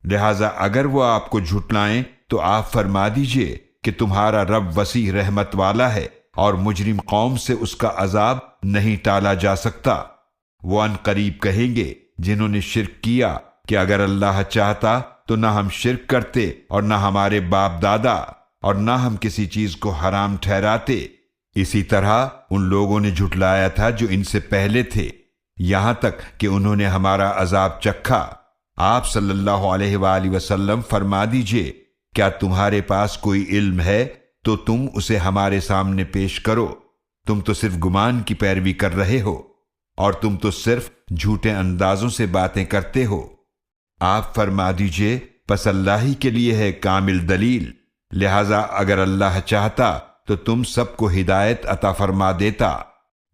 لہذا اگر وہ آپ کو جھٹلائیں تو آپ فرما دیجئے کہ تمہارا رب وسیع رحمت والا ہے اور مجرم قوم سے اس کا عذاب نہیں ٹالا جا سکتا۔ وہ ان قریب کہیں گے جنہوں نے شرک کیا کہ اگر اللہ چاہتا تو نہ ہم شرک کرتے اور نہ ہمارے باپ دادا اور نہ ہم کسی چیز کو حرام ٹھہراتے۔ اسی طرح ان لوگوں نے جھٹلایا تھا جو ان سے پہلے تھے، یہاں تک کہ انہوں نے ہمارا عذاب چکھا۔ آپ صلی اللہ علیہ وآلہ وسلم فرما دیجئے، کیا تمہارے پاس کوئی علم ہے تو تم اسے ہمارے سامنے پیش کرو، تم تو صرف گمان کی پیروی کر رہے ہو اور تم تو صرف جھوٹے اندازوں سے باتیں کرتے ہو۔ آپ فرما دیجئے، پس اللہ ہی کے لیے ہے کامل دلیل، لہذا اگر اللہ چاہتا تو تم سب کو ہدایت عطا فرما دیتا۔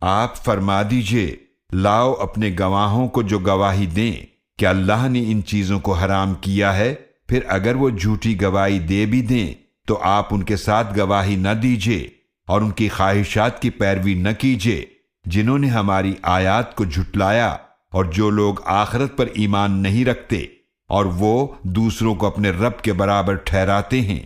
آپ فرما دیجئے، لاؤ اپنے گواہوں کو جو گواہی دیں کہ اللہ نے ان چیزوں کو حرام کیا ہے، پھر اگر وہ جھوٹی گواہی دے بھی دیں تو آپ ان کے ساتھ گواہی نہ دیجئے اور ان کی خواہشات کی پیروی نہ کیجئے جنہوں نے ہماری آیات کو جھٹلایا اور جو لوگ آخرت پر ایمان نہیں رکھتے اور وہ دوسروں کو اپنے رب کے برابر ٹھہراتے ہیں۔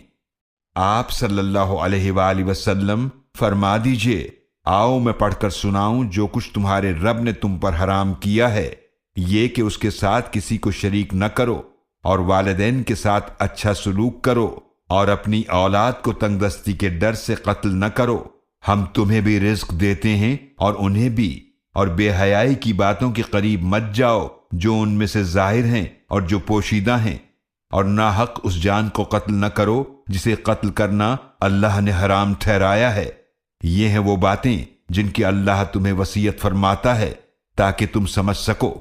آپ صلی اللہ علیہ وآلہ وسلم فرما دیجئے، آؤ میں پڑھ کر سناؤں جو کچھ تمہارے رب نے تم پر حرام کیا ہے، یہ کہ اس کے ساتھ کسی کو شریک نہ کرو اور والدین کے ساتھ اچھا سلوک کرو اور اپنی اولاد کو تنگ دستی کے ڈر سے قتل نہ کرو۔ ہم تمہیں بھی رزق دیتے ہیں اور انہیں بھی، اور بے حیائی کی باتوں کے قریب مت جاؤ جو ان میں سے ظاہر ہیں اور جو پوشیدہ ہیں، اور ناحق اس جان کو قتل نہ کرو جسے قتل کرنا اللہ نے حرام ٹھہرایا ہے۔ یہ ہیں وہ باتیں جن کی اللہ تمہیں وصیت فرماتا ہے تاکہ تم سمجھ سکو۔